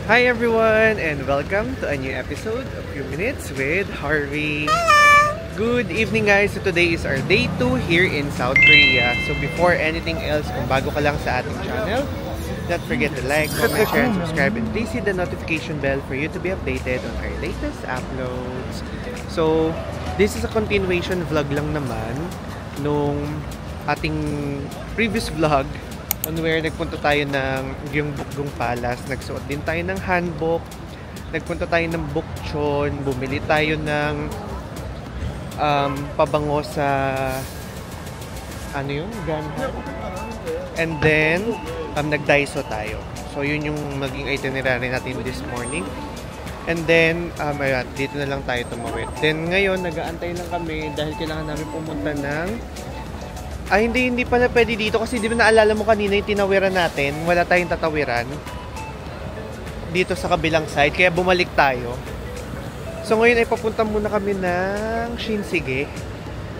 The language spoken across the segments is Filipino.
Hi everyone and welcome to a new episode of Few Minutes with Harvey. Good evening guys. So today is our day 2 here in South Korea. So before anything else, kung bago ka lang sa ating channel, don't forget to like, comment, share, and subscribe, and please hit the notification bell for you to be updated on our latest uploads. So this is a continuation vlog lang naman nung ating previous vlog on where nagpunta tayo ng Gyeongbokgung Palace. Nagsuot din tayo ng hanbok. Nagpunta tayo ng bukchon. Bumili tayo ng pabango sa ano yun? Ganhan. And then nag-Daiso tayo. So yun yung maging itinerary natin this morning. And then ayan, dito na lang tayo tumawid. Then ngayon nag-aantay lang kami dahil kailangan namin pumunta ng hindi pala pwede dito kasi di ba naalala mo kanina yung tinawiran natin, wala tayong tatawiran dito sa kabilang side, kaya bumalik tayo. So ngayon ay papunta muna kami ng Shinsegae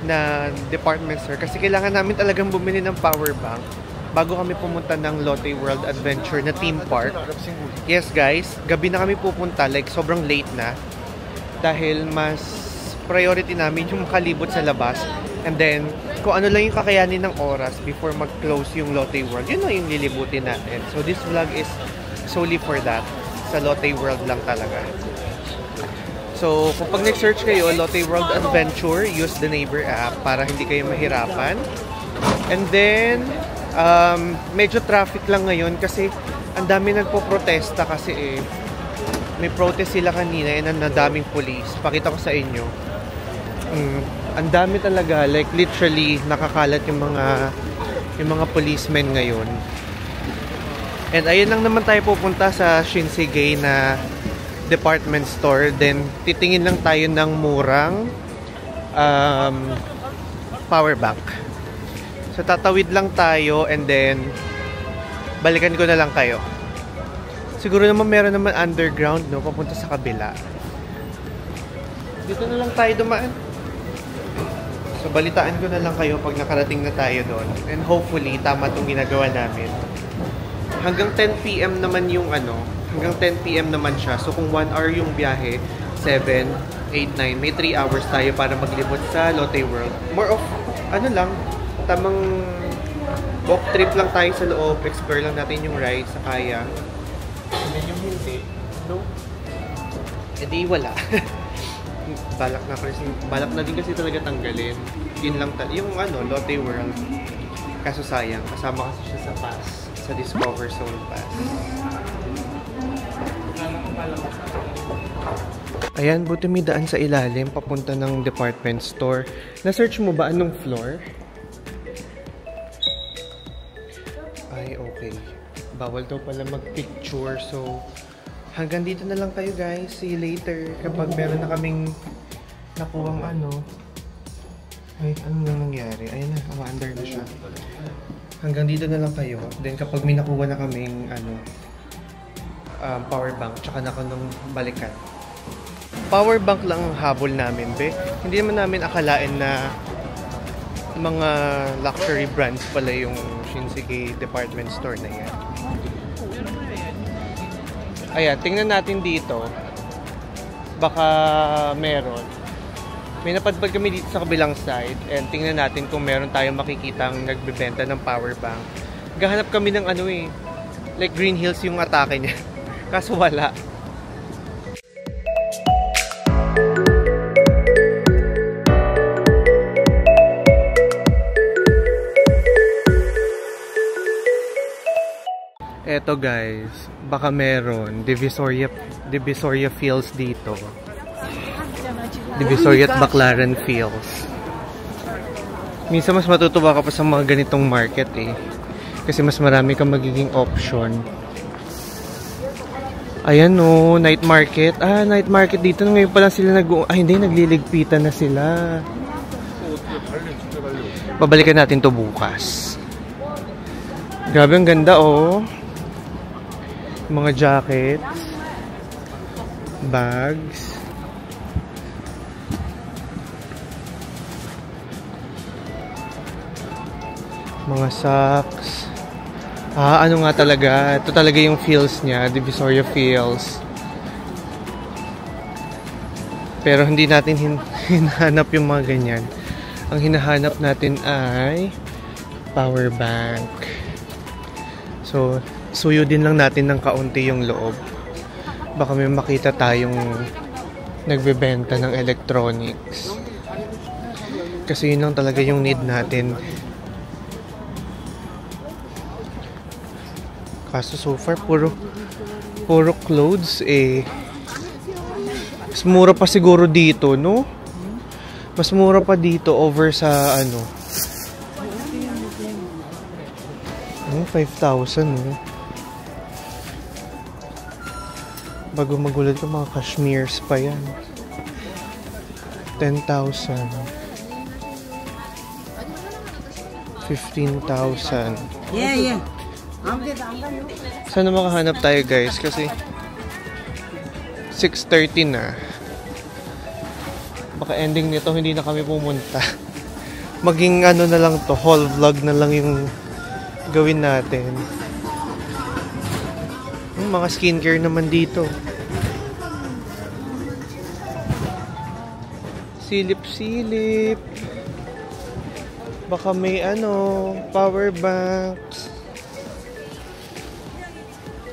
na department store kasi kailangan namin talagang bumili ng power bank bago kami pumunta ng Lotte World Adventure na theme park. Yes guys, gabi na kami pupunta, like sobrang late na dahil mas priority namin yung makalibot sa labas. And then, kung ano lang yung kakayanin ng oras before mag-close yung Lotte World, yun lang yung lilibutin natin. So, this vlog is solely for that. Sa Lotte World lang talaga. So, kung pag nag-search kayo, Lotte World Adventure, use the Neighbor app para hindi kayo mahirapan. And then, medyo traffic lang ngayon kasi ang dami nagpo-protesta kasi may protest sila kanina and ang daming police. Pakita ko sa inyo. Ang dami talaga, like literally nakakalat yung mga policemen ngayon. And ayun lang naman tayo pupunta sa Shinsegae na department store. Then titingin lang tayo ng murang power bank. So tatawid lang tayo and then balikan ko na lang kayo. Siguro naman meron naman underground, no, papunta sa kabila. Dito na lang tayo dumaan. So, balitaan ko na lang kayo pag nakarating na tayo doon. And hopefully, tama itong ginagawa namin. Hanggang 10 PM naman yung hanggang 10 PM naman siya. So, kung 1 hour yung biyahe, 7, 8, 9, may 3 hours tayo para maglibot sa Lotte World. More of, tamang walk trip lang tayo sa loob. Explore lang natin yung ride sa kaya. And then yung hindi, no? E di wala. Balak na din kasi talaga tanggalin. Yun lang yung Lotte World. Kaso sayang, kasama kasi siya sa pass, sa Discover Zone Pass. Ayan, buti may daan sa ilalim papunta ng department store. Na-search mo ba anong floor? Ay, okay. Bawal daw pala mag-picture, so hanggang dito na lang kayo guys. See you later. Kapag meron na kaming nakuhang ay, ano na nangyari? Ayun na, under na siya. Hanggang dito na lang kayo. Then kapag may nakuha na kaming power bank, tsaka na ko nung balikan. Power bank lang ang habol namin, be. Hindi naman namin akalain na mga luxury brands pala yung Shinsegae department store na yan. Ayan, tingnan natin dito. Baka meron. May napadpad kami dito sa kabilang side. And tingnan natin kung meron tayong makikitang nagbebenta ng power bank. Gahanap kami ng like Green Hills yung atake niya. Kaso wala. Eto guys, baka meron Divisoria Fields dito. Divisoria at Baclaran Fields. Minsan mas matutuwa ka pa sa mga ganitong market kasi mas marami kang magiging option. Ayan night market. Night market dito. Ngayon pa lang sila nagliligpitan na sila. Babalikan natin to bukas. Grabe, ang ganda mga jackets, bags, mga socks, Ano nga talaga. Ito talaga yung feels niya. Divisoria feels. Pero hindi natin hinahanap yung mga ganyan. Ang hinahanap natin ay power bank. So, suyo din lang natin ng kaunti yung loob. Baka may makita tayong nagbebenta ng electronics. Kasi yun lang talaga yung need natin. Kaso so far, puro clothes eh. Mas mura pa siguro dito, no? Mas mura pa dito over sa ano. 5,000, no? Bago magulat ko, mga cashmeres pa yan. 10,000. 15,000. Yeah. Sana makahanap tayo, guys, kasi 6:30 na. Baka ending nito hindi na kami pumunta. Maging ano na lang to, haul vlog na lang yung gawin natin. Mga skincare naman dito. Silip-silip. Baka may power banks.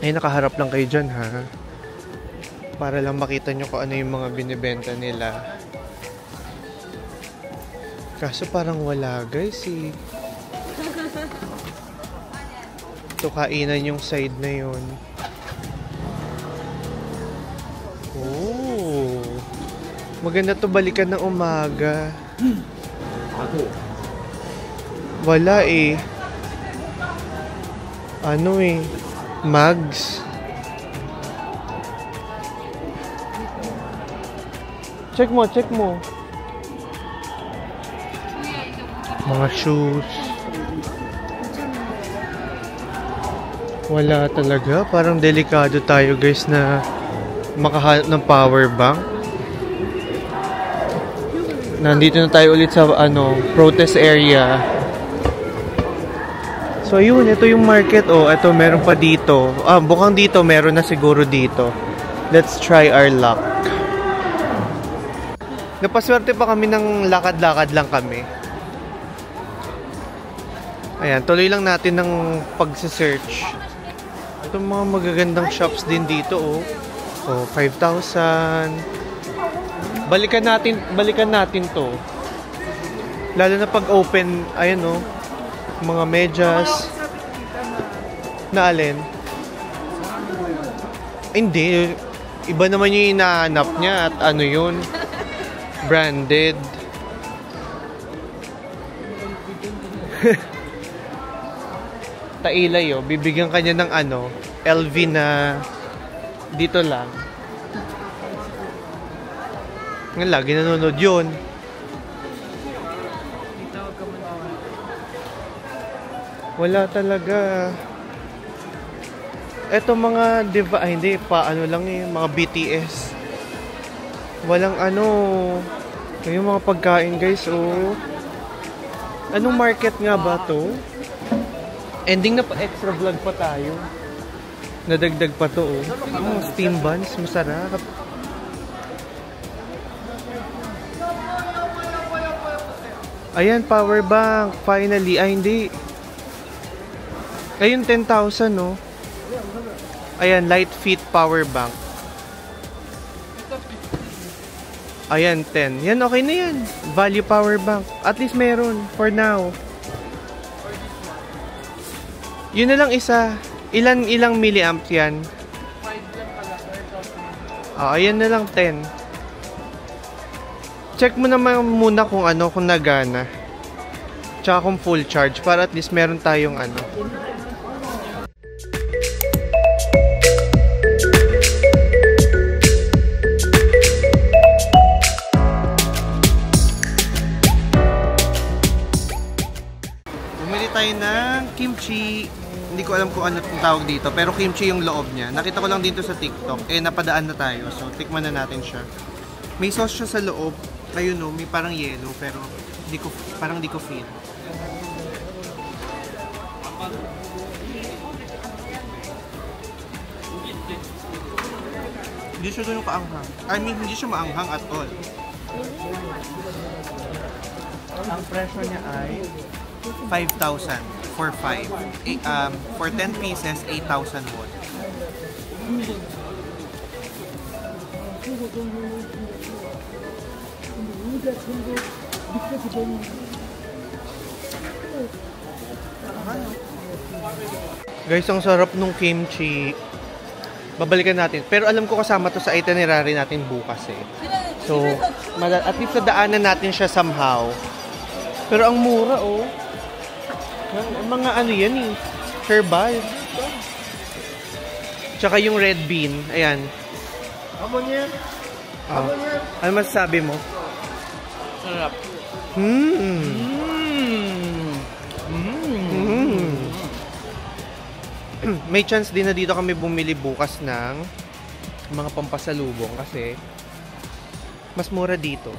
Ay, nakaharap lang kayo dyan, ha? Para lang makita nyo kung ano yung mga binibenta nila. Kaso parang wala, guys, eh. Ito, kainan yung side na yun. Oh. Maganda to balikan ng umaga. Wala, eh. Mags. Check mo. Mga shoes. Wala talaga. Parang delikado tayo, guys, na makahanap ng power bank. Nandito na tayo ulit sa protest area. So yun, ito yung market. Ito meron pa dito. Bukang dito meron na siguro dito. Let's try our luck. Napaswerte pa kami ng lakad-lakad lang kami. Ayan, tuloy lang natin ng pagse-search. Itong mga magagandang shops din dito, 5,000. Balikan natin to. Lalo na pag open, ayan, mga medyas. Na alin? Hindi, iba naman yung inaanap niya at ano yun? Branded. Tailay, bibigyan kanya ng LV na dito lang. Ngayon lagi nanonood yun. Wala talaga. Eto mga hindi pa lang mga BTS. Walang yung mga pagkain, guys, Anong market nga ba to? Ending na pa, extra vlog pa tayo. Nadagdag pa to, steam buns, masarap. Ayan, power bank. Finally. Hindi. Ayun, 10,000, Ayan, light fit power bank. Ayan, 10. Yan, okay na yan. Value power bank. At least meron. For now. Yun na lang isa. Ilang milliamps yan? 5 lang pala. Ayan na lang, 10. Check mo naman muna kung kung nagana. Tsaka kung full charge. Para at least meron tayong Bumili tayo ng kimchi. Hindi ko alam kung ano itong tawag dito. Pero kimchi yung loob niya. Nakita ko lang dito sa TikTok. Napadaan na tayo. So, tikman na natin siya. May sauce siya sa loob. Ayun, may parang yellow. Pero, parang di ko feel. Hindi siya ganun kaanghang. I mean, hindi siya maanghang at all. Ang presyo niya ay 5,000 for 5. For 10 pieces, 8,000 won. Guys, ang sarap nung kimchi. Babalikan natin. Pero alam ko kasama to sa itinerary natin bukas eh. So, at least nadaanan natin siya somehow. Pero ang mura oh. Mga ano yan eh. Herbal. Tsaka yung red bean. Ayan. Ano masasabi mo? Sarap. May chance din na dito kami bumili bukas ng mga pampasalubong kasi mas mura dito.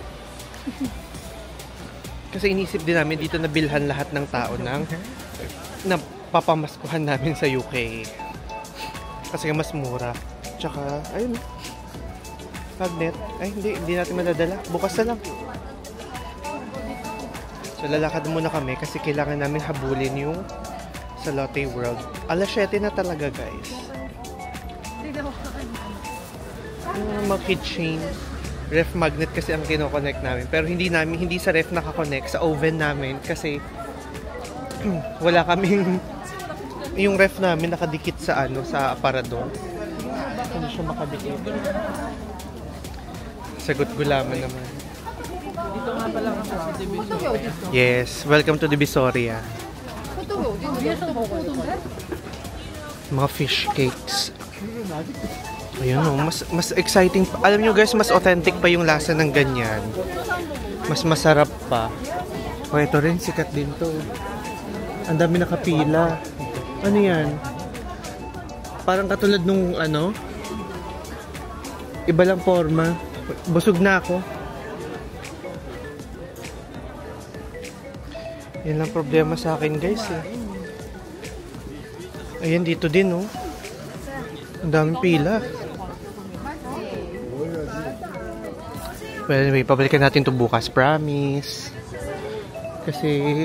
Kasi inisip din namin dito nabilhan lahat ng tao ng napapamaskuhan namin sa UK. Kasi mas mura. Tsaka, ayun. Magnet. Ay, hindi natin madadala. Bukas na lang. So, lalakad muna kami kasi kailangan namin habulin yung sa Lotte World. Alas 7 na talaga, guys. Mga keychain. Ref magnet kasi ang kinoconnect namin. Pero hindi sa ref nakakonect. Sa oven namin kasi wala kaming yung ref namin nakadikit sa sa aparador. Hindi siya makadikit. Sagot gulaman naman. Dito nga pala ang Divisoria. Yes, welcome to Divisoria. Mga fish cakes. Ayun oh, mas exciting pa. Alam nyo guys, mas authentic pa yung lasa ng ganyan. Mas masarap pa. O ito rin, sikat din to. Ang dami nakapila. Ano yan? Parang katulad nung iba lang forma. Busog na ako. Yan lang problema sa akin guys eh. Ayan dito din oh. Ang daming pila. Well anyway, pabalikan natin to bukas, promise. Kasi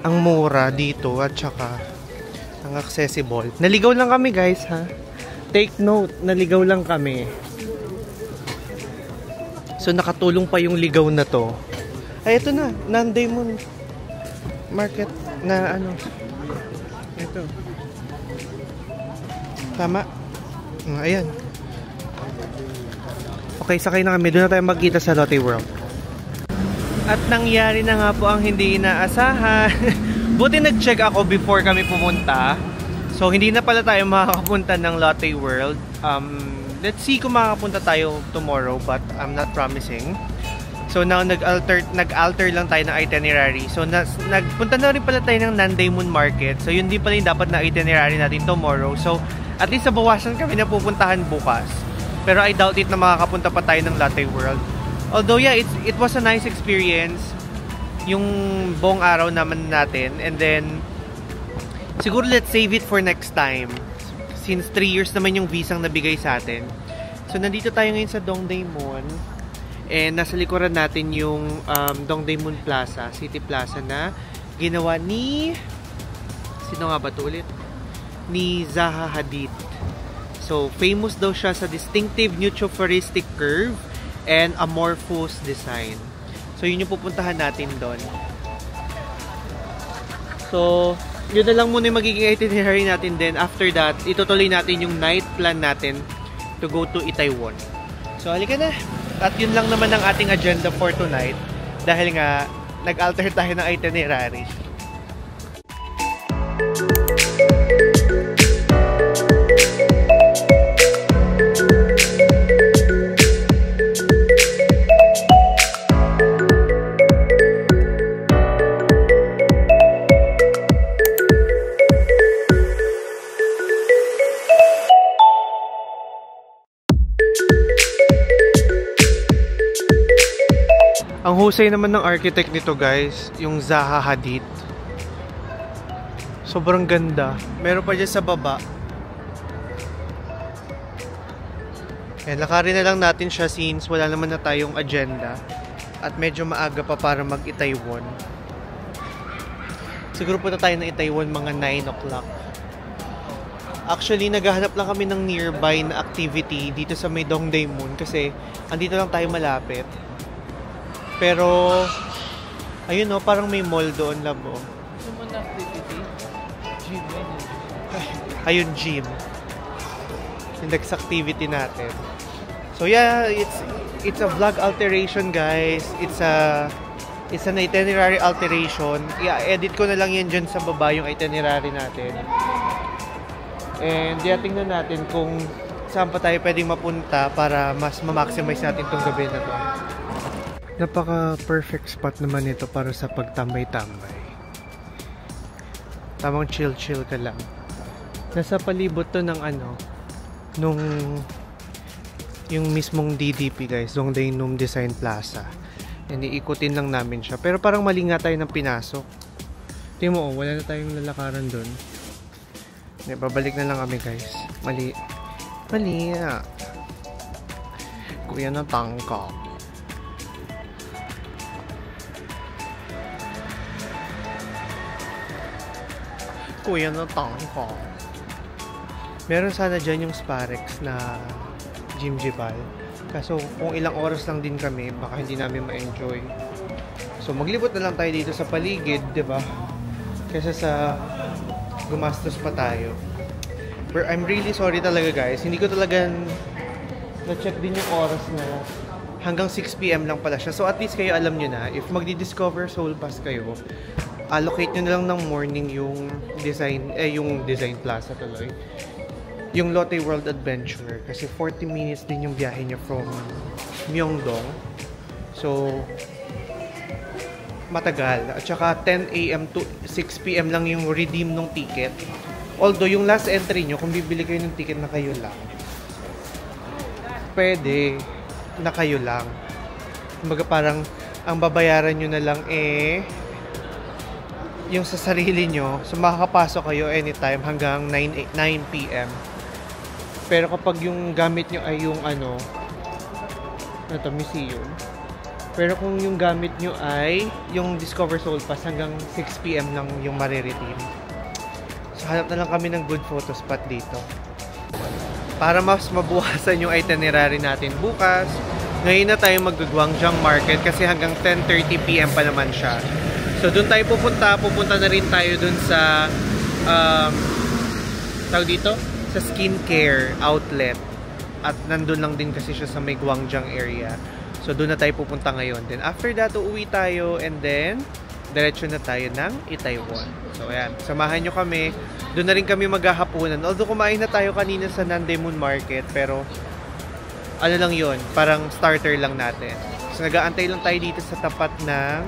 ang mura dito at saka ang accessible. Naligaw lang kami guys ha. Take note, naligaw lang kami. So nakatulong pa yung ligaw na to. Ay ito na, Nandaemun Market na ito. Tama. Ayan. Okay, sakay na kami. Doon na tayo magkita sa Lotte World. At nangyari na nga po ang hindi inaasahan. Buti nag-check ako before kami pumunta. So, hindi na pala tayo makakapunta ng Lotte World. Let's see kung makakapunta tayo tomorrow, but I'm not promising. So, now nag-alter lang tayo ng itinerary. So, nagpunta na rin pala tayo ng Nandaemun Market. So, yun din pala yung dapat na itinerary natin tomorrow. So, at least nabawasan kami na pupuntahan bukas. Pero I doubt it na makakapunta pa tayo ng Lotte World. Although, yeah, it was a nice experience. Yung buong araw naman natin. And then, siguro let's save it for next time. Since 3 years naman yung visang nabigay sa atin. So, nandito tayo ngayon sa Dongdaemun. And nasa likuran natin yung Dongdaemun Plaza, City Plaza na ginawa ni... Sino nga ba ito ulit? Ni Zaha Hadid. So, famous daw siya sa distinctive neo-futuristic curve and amorphous design. So, yun yung pupuntahan natin doon. So, yun na lang muna yung magiging itinerary natin din. After that, itutuloy natin yung night plan natin to go to Itaewon. So, halika na. At yun lang naman ang ating agenda for tonight. Dahil nga, nag-alter tayo ng itinerary. Ang husay naman ng architect nito guys, yung Zaha Hadid. Sobrang ganda. Meron pa dyan sa baba. Lakarin na lang natin siya since wala naman na tayong agenda. At medyo maaga pa para mag-Itaewon. Siguro punta tayo ng Itaewon mga 9 o'clock. Actually, naghahanap lang kami ng nearby na activity dito sa may Dongdaemun kasi andito lang tayo malapit. Pero, ayun o, parang may mall doon, labo. Gusto mo na activity? Gym, Ayun, gym. Yung next activity natin. So yeah, it's a vlog alteration, guys. It's an itinerary alteration. I-edit ko na lang yan dyan sa baba yung itinerary natin. And tingnan natin kung saan pa tayo pwedeng mapunta para mas ma-maximize natin itong gabi na to. Napaka-perfect spot naman ito para sa pagtambay-tambay. Tamang chill-chill ka lang. Nasa palibot to ng yung mismong DDP, guys, Dongdaemun Design Plaza. And iikutin lang namin siya. Pero parang mali nga tayo ng pinasok. Tingnan mo, wala na tayong lalakaran dun. Babalik na lang kami, guys. Mali na. Kuya na tangka. Kuya na tangka. Meron sana dyan yung Sparex na Jimjibal. Kaso kung ilang oras lang din kami, baka hindi namin ma-enjoy. So maglibot na lang tayo dito sa paligid, 'di ba? Kaysa sa gumastos pa tayo. But I'm really sorry talaga, guys. Hindi ko talaga na-check din yung oras na hanggang 6 PM lang pala siya. So at least kayo alam nyo na, if magdi-discover Seoul Pass kayo, allocate nyo na lang ng morning yung design plaza tuloy. Yung Lotte World Adventure. Kasi 40 minutes din yung biyahe nyo from Myeongdong. So, matagal. At saka 10 AM to 6 PM lang yung redeem ng ticket. Although, yung last entry nyo, kung bibili kayo ng ticket na kayo lang, pwede na kayo lang. Kumbaga parang, ang babayaran nyo na lang yung sa sarili nyo. So, makakapasok kayo anytime hanggang 9 PM. Pero kapag yung gamit nyo ay yung museum. Pero kung yung gamit nyo ay yung Discover Seoul Pass, hanggang 6 PM lang yung mariredeem. So, hanap na lang kami ng good photo spot dito. Para mas mabuhasan yung itinerary natin bukas, ngayon na tayo mag-Gwangjang Market kasi hanggang 10:30 PM pa naman siya. So, doon tayo pupunta. Pupunta na rin tayo doon sa tawag dito? Sa skincare outlet. At nandun lang din kasi siya sa may Gwangjang area. So, doon na tayo pupunta ngayon. Then, after that, uuwi tayo and then, diretso na tayo ng Itaewon. So, ayan. Samahan nyo kami. Doon na rin kami maghahapunan. Although, kumain na tayo kanina sa Nandaemun Market. Pero, ano lang yon, parang starter lang natin. So, nag-aantay lang tayo dito sa tapat ng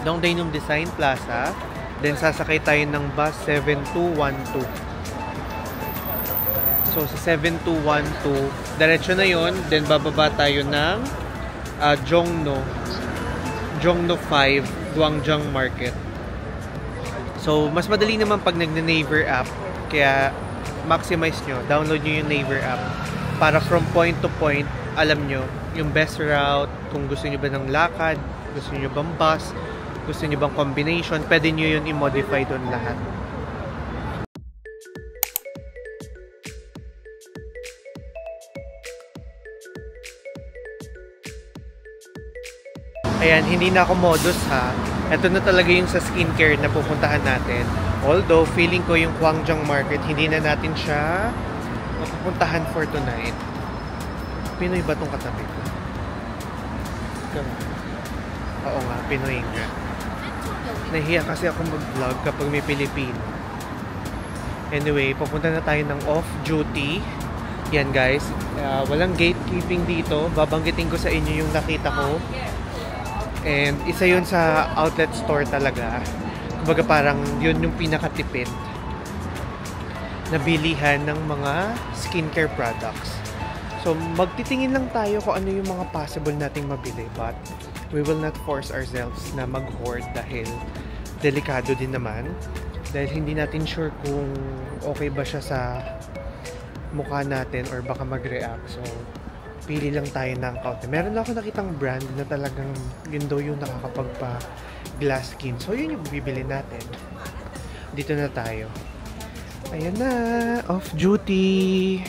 Dongdaemun Design Plaza. Then, sasakay tayo ng bus 7212. So, sa 7212, diretso na yon. Then, bababa tayo ng Jongno 5, Gwangjang Market. So, mas madali naman pag nagne-Naver app. Kaya, maximize nyo. Download nyo yung Naver app. Para from point to point, alam nyo yung best route. Kung gusto nyo ba ng lakad, gusto nyo bang bus, gusto nyo bang combination, pwede nyo yun i-modify doon lahat. Ayan, hindi na ako modus ha. Ito na talaga yung sa skincare na pupuntahan natin. Although, feeling ko yung Gwangjang Market, hindi na natin siya mapupuntahan for tonight. Pinoy ba itong katabi ko? Oo nga, Pinoy nga. Nahiya kasi ako mag-vlog kapag may Pilipino. Anyway, pupunta na tayo ng off-duty. Yan guys, walang gatekeeping dito. Babanggitin ko sa inyo yung nakita ko. And isa yun sa outlet store talaga. Kumbaga parang yun yung pinakatipid na bilihan ng mga skincare products. So magtitingin lang tayo kung ano yung mga possible nating mabili. But we will not force ourselves na mag-hoard dahil delikado din naman. Dahil hindi natin sure kung okay ba siya sa mukha natin or baka mag-react. So, pili lang tayo ng kaunti. Meron lang ako nakitang brand na talagang yun daw yung nakakapagpa-glass skin. So, yun yung bibili natin. Dito na tayo. Ayan na! Off duty!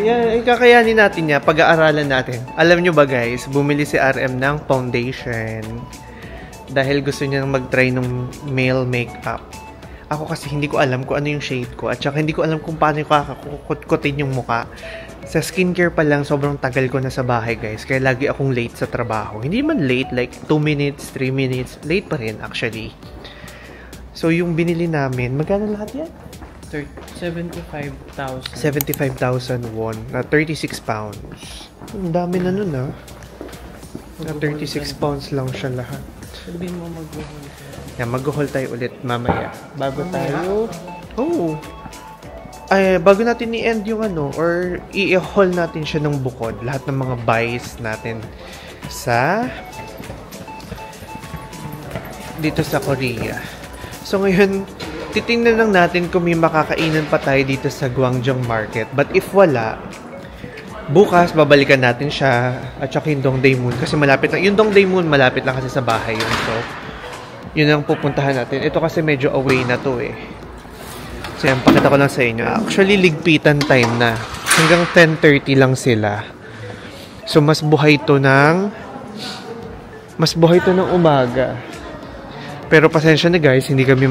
Yan, kakayanin natin niya, pag-aaralan natin. Alam nyo ba guys, bumili si RM ng foundation dahil gusto niya mag-try ng male makeup. Ako kasi hindi ko alam kung ano yung shade ko at saka hindi ko alam kung paano yung kakakutkutin yung muka. Sa skincare pa lang, sobrang tagal ko na sa bahay guys, kaya lagi akong late sa trabaho. Hindi man late, like 2 minutes, 3 minutes, late pa rin actually. So yung binili namin, magkano lahat yan? 75,000. 75,000 won na 36 pounds. Ang dami na nun ah. Na 36 pounds lang siya lahat. Sabihin mo mag-haul. Yan, mag-haul tayo ulit mamaya. Bago tayo... Oh! Ay, bago natin i-end yung ano, or i-haul natin siya ng bukod. Lahat ng mga buys natin sa... dito sa Korea. So ngayon, titingnan lang natin kung may makakainan pa tayo dito sa Gwangjang Market. But if wala, bukas babalikan natin siya at saka yung Dongdaemun kasi malapit lang. Yung Dongdaemun malapit lang kasi sa bahay yun. So, yun ang pupuntahan natin. Ito kasi medyo away na to eh. So yan, pakita ko lang sa inyo. Actually, ligpitan time na. Hanggang 10:30 lang sila. So, mas buhay to ng umaga. Pero pasensya na guys, hindi kami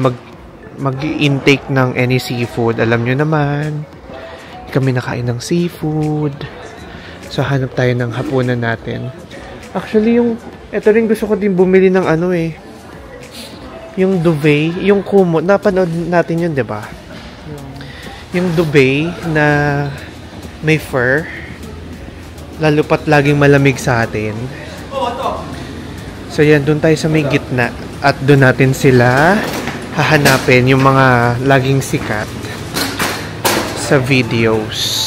mag-intake ng any seafood. Alam nyo naman, kami nakain ng seafood. So, hanap tayo ng hapunan natin. Actually, ito rin gusto ko din bumili ng ano eh. Yung duvet, yung kumot. Napanood natin yun, diba? Yung duvet na may fur. Lalo pat laging malamig sa atin. So, yan. Doon tayo sa may gitna. At doon natin sila hahanapin yung mga laging sikat sa videos.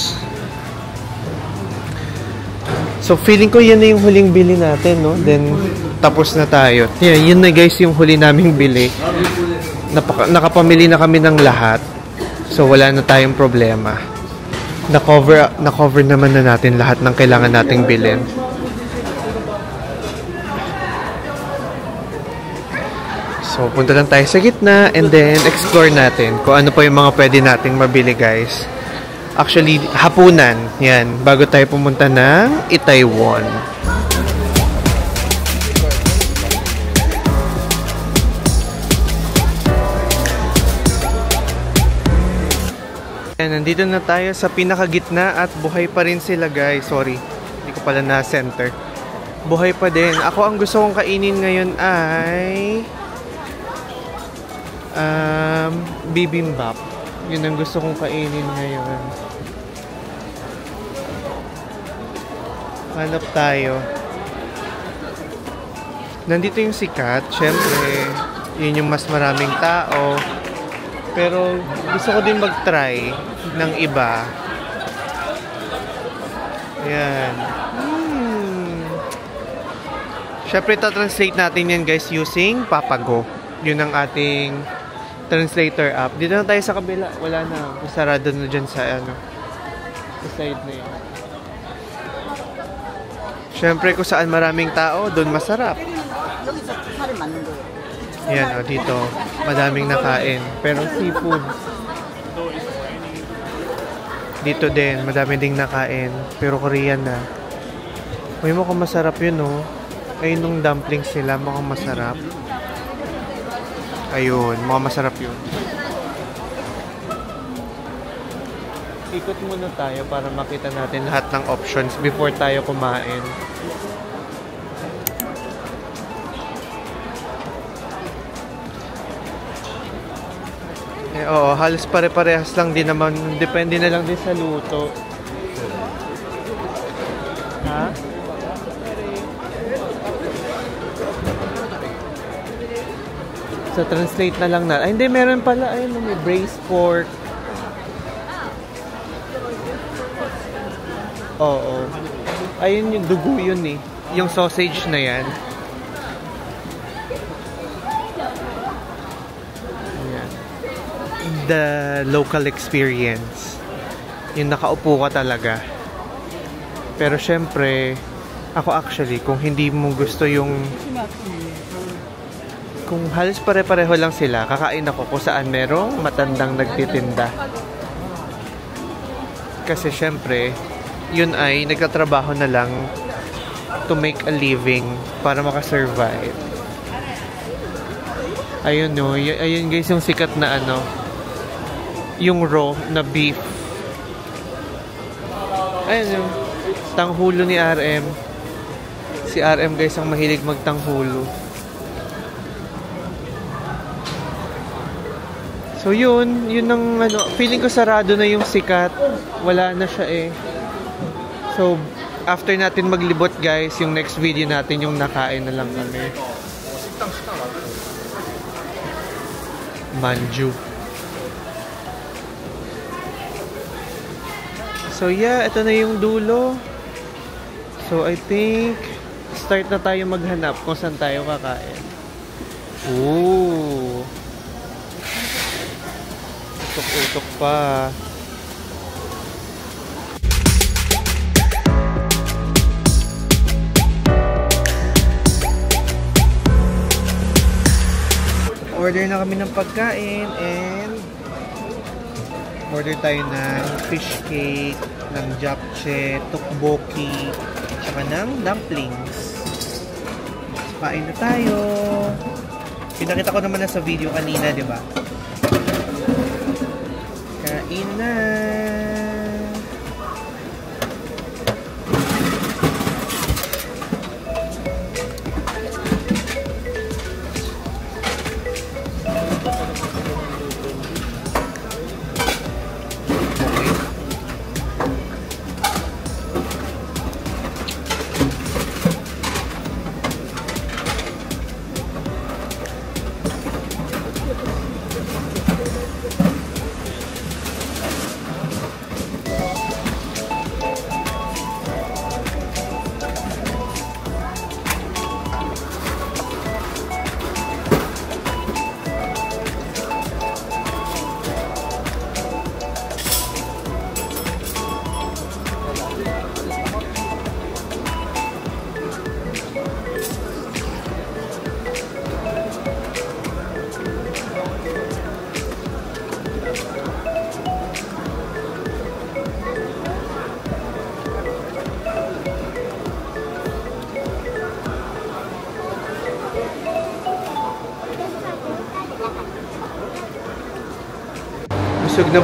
So, feeling ko yan na yung huling bili natin, no? Then, tapos na tayo. Yeah, yun na guys yung huli naming bili. Nakapamili na kami ng lahat. So, wala na tayong problema. Na-cover naman na natin lahat ng kailangan nating bilhin. So, punta lang tayo sa gitna and then explore natin kung ano pa yung mga pwede nating mabili, guys. Actually, hapunan. Yan. Bago tayo pumunta ng Itaewon. Yan, nandito na tayo sa pinakagitna at buhay pa rin sila, guys. Sorry, hindi ko pala na-center. Buhay pa din. Ako, ang gusto kong kainin ngayon ay... bibimbap. Yun ang gusto kong kainin ngayon. Hanap tayo. Nandito yung sikat. Syempre, yun yung mas maraming tao. Pero gusto ko din mag-try ng iba. Ayan. Syempre, translate natin yan guys using Papago. Yun ang ating translator app. Dito na tayo sa kabila. Wala na. Sarado na dyan sa sa side na yun. Syempre, kung saan maraming tao, doon masarap. Yan, dito. Madaming nakain. Pero seafood. Dito din, madami ding nakain. Pero Korean na. Uy, mukhang masarap yun, Ayun nung dumplings nila, mukhang masarap. Ayun, mukhang masarap yun. Ikot muna tayo para makita natin lahat ng options before tayo kumain. Oo, halos pare-parehas lang din naman. Depende na lang din sa luto. Ha? So, translate na lang na. Ay, hindi, meron pala. Ayun, may braised pork. Oo. Ayun yung dugo yun eh. Yung sausage na yan. Ayan. The local experience. Yung nakaupo ka talaga. Pero syempre, ako actually, kung hindi mo gusto yung... Kung halos pare-pareho lang sila, kakain ako kung saan merong matandang nagtitinda. Kasi syempre, yun ay nagtatrabaho na lang to make a living para makasurvive. Ayun ayun guys yung sikat na yung raw na beef. Ayun yung tanghulo ni RM. Si RM guys ang mahilig magtanghulo. So yun ang feeling ko sarado na yung sikat. Wala na siya eh. So after natin maglibot guys, yung next video natin yung nakain na lang kami. Manju. So yeah, ito na yung dulo. So I think start na tayo maghanap kung saan tayo kakain. Ooh. Utok-utok pa. Order na kami ng pagkain and order tayo ng fish cake, ng japchae, tteokbokki, tsaka ng dumplings. So, kain na tayo. Pinakita ko naman na sa video kanina, di ba? Kain na.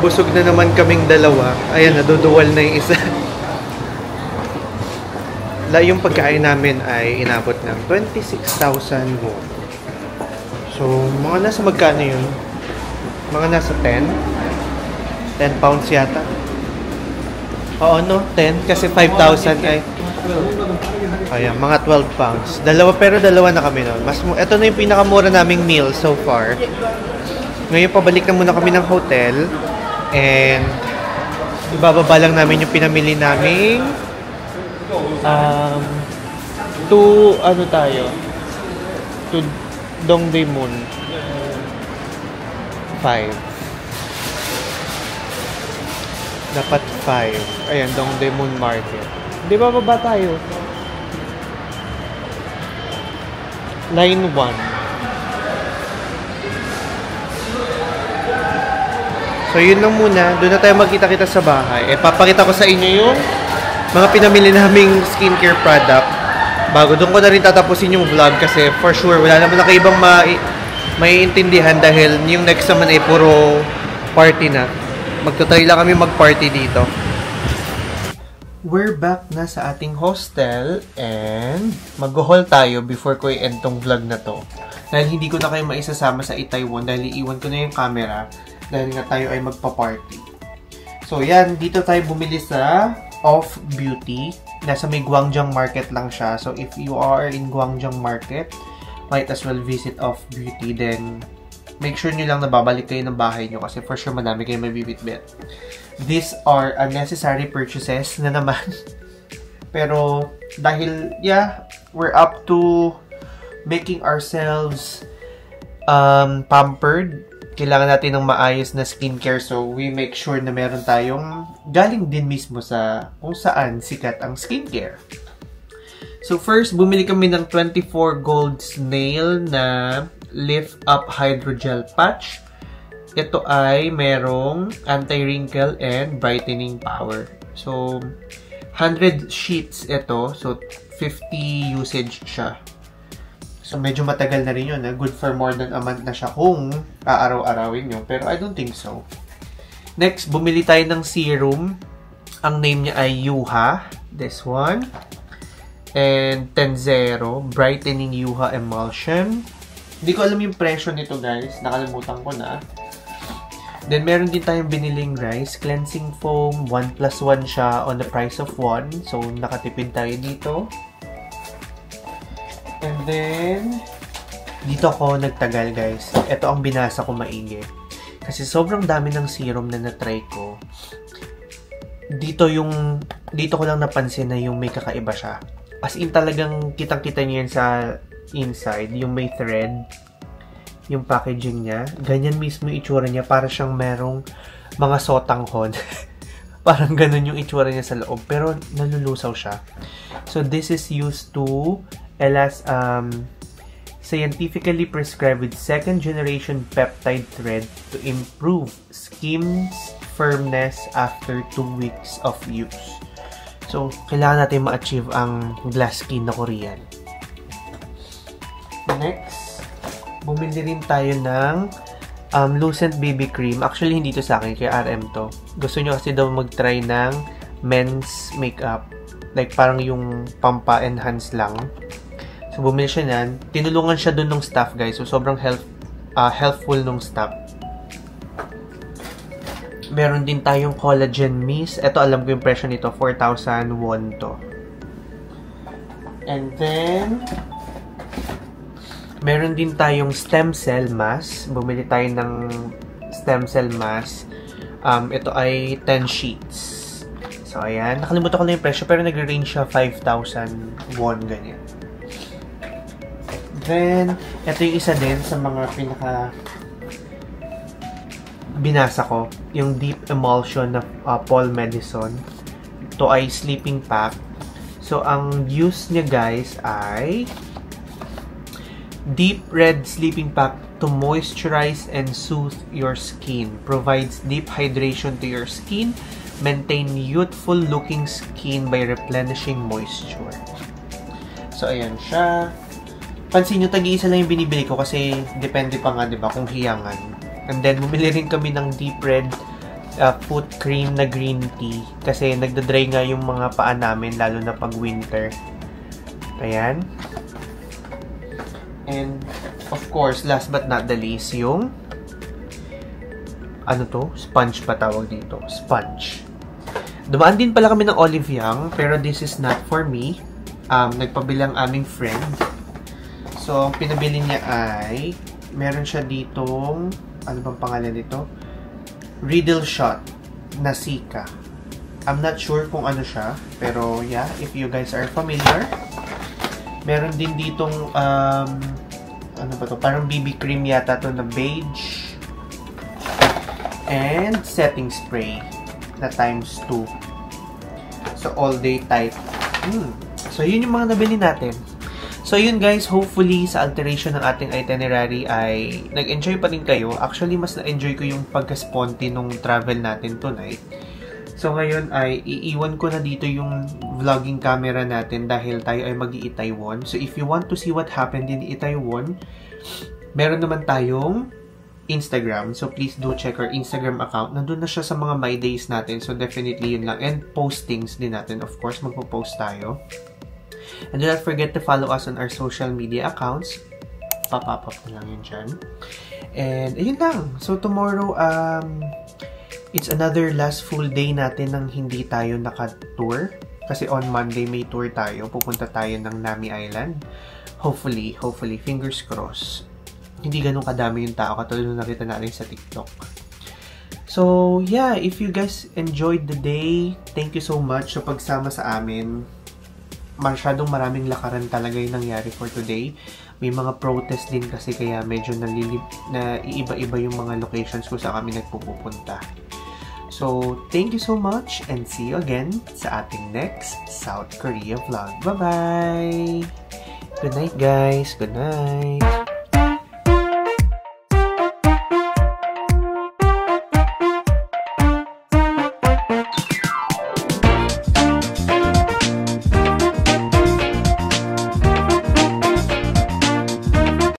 Busog na naman kaming dalawa. Ayan, naduduwal na yung isa. Yung pagkain namin ay inabot ng 26,000 won. So, mga nasa magkano yun? Mga nasa 10? 10 pounds yata. Oo, no? 10? Kasi 5,000 ay... Ayan, mga 12 pounds. Pero dalawa na kami nun. Ito na yung pinakamura naming meal so far. Ngayon, pabalik na muna kami ng hotel. And, ibababa lang namin yung pinamili namin. To Dongdaemun 5. Dapat 5. Ayan, Dongdaemun Market. Di ba baba tayo? Line 1. So, yun lang muna. Doon na tayo magkita-kita sa bahay. Papakita ko sa inyo yung mga pinamili naming skincare product. Bago, doon ko na rin tatapusin yung vlog kasi for sure, wala naman na kayo ibang maiintindihan dahil yung next naman ay puro party na. Magtatry lang kami mag-party dito. We're back na sa ating hostel and mag-haul tayo before ko i-end tong vlog na to. Dahil hindi ko na kayo maisasama sa Itaewon dahil iiwan ko na yung camera dahil nga tayo ay magpa-party. So yan, dito tayo bumili sa Off Beauty. Nasa may Gwangjang Market lang siya. So if you are in Gwangjang Market, might as well visit Off Beauty. Then make sure nyo lang na babalik kayo ng bahay nyo kasi for sure madami kayo mabibitbit. These are unnecessary purchases na naman. Pero dahil, yeah, we're up to making ourselves pampered. Kailangan natin ng maayos na skincare. So, we make sure na meron tayong galing din mismo sa kung saan sikat ang skincare. So, first, bumili kami ng 24 Gold Snail na Lift Up Hydrogel Patch. Ito ay merong anti-wrinkle and brightening power. So, 100 sheets ito. So, 50 usage siya. So, medyo matagal na rin yun. Good for more than a month na siya kung aaraw-arawin nyo. Pero I don't think so. Next, bumili tayo ng serum. Ang name niya ay Yuha. This one. And 10-0. Brightening Yuha Emulsion. Hindi ko alam yung presyo nito, guys. Nakalimutan ko na. Then, meron din tayong biniling rice cleansing foam. 1+1 siya on the price of 1. So, nakatipid tayo dito. And then, dito ako nagtagal, guys. Ito ang binasa ko maigi. Kasi sobrang dami ng serum na na-try ko. Dito ko lang napansin na yung may kakaiba siya. As in talagang kitang-kita niyo yan sa inside. Yung may thread. Yung packaging niya. Ganyan mismo yung itsura niya. Para siyang merong mga sotanghon. Parang ganun yung itsura niya sa loob. Pero nalulusaw siya. So, this is used to scientifically prescribed with second-generation peptide thread to improve skin's firmness after 2 weeks of use. So, kailangan natin ma-achieve ang glass skin na Korean. Next, bumili rin tayo ng Lucent BB Cream. Actually, hindi to sa akin, kay RM to. Gusto nyo kasi daw mag-try ng men's makeup. Like, parang yung pampa-enhance lang. So, bumili siya nan. Tinulungan siya dun ng staff, guys. So, sobrang helpful nung staff. Meron din tayong collagen mist. Ito, alam ko yung presyo nito. 4,000 won to. And then, meron din tayong stem cell mask. Bumili tayo ng stem cell mask. Ito ay 10 sheets. So, ayan. Nakalimutan ko na yung presyo, pero nag-range siya 5,000 won, ganyan. Then, ito yung isa din sa mga binasa ko. Yung Deep Emulsion na Paul Medicine. Ito ay sleeping pack. So, ang use niya, guys, ay Deep Red Sleeping Pack to moisturize and soothe your skin. Provides deep hydration to your skin. Maintain youthful looking skin by replenishing moisture. So, ayan siya. Pansin nyo, tag-iisa lang yung binibili ko kasi depende pa nga, diba, kung hiyangan. And then, bumili rin kami ng Deep Red Foot Cream na green tea. Kasi nagda-dry nga yung mga paa namin, lalo na pag winter. Ayan. And, of course, last but not the least, yung ano to? Sponge pa tawag dito. Sponge. Dumaan din pala kami ng Olive Young, pero this is not for me. Nagpabilang aming friend. So, ang pinabili niya ay, meron siya ditong ano bang pangalan nito? Riddle Shot na Sika. I'm not sure kung ano siya, pero yeah, if you guys are familiar. Meron din ditong ano ba to? Parang BB cream yata to na beige. And setting spray na times 2. So all day type. So yun yung mga nabili natin. So yun guys, hopefully sa alteration ng ating itinerary ay nag-enjoy pa rin kayo. Actually, mas na-enjoy ko yung pagka-sponty nung travel natin tonight. So ngayon ay iiwan ko na dito yung vlogging camera natin dahil tayo ay mag-i-Itaewon. So if you want to see what happened in Itaewon, meron naman tayong Instagram. So please do check our Instagram account. Nandun na siya sa mga My Days natin. So definitely yun lang. And postings din natin. Of course, magpo-post tayo. And do not forget to follow us on our social media accounts. Pop-up na lang yun dyan. And ayun lang. So tomorrow, it's another last full day natin nang hindi tayo naka-tour. Kasi on Monday may tour tayo. Pupunta tayo ng Nami Island. Hopefully, fingers crossed. Hindi ganun kadami yung tao katulad nung nakita natin sa TikTok. So, yeah, if you guys enjoyed the day, thank you so much sa pagsama sa amin. Masyadong maraming lakaran talaga yung nangyari for today. May mga protest din kasi kaya medyo iiba-iba yung mga locations kung saan kami nagpupunta. So, thank you so much and see you again sa ating next South Korea vlog. Bye-bye! Good night, guys! Good night!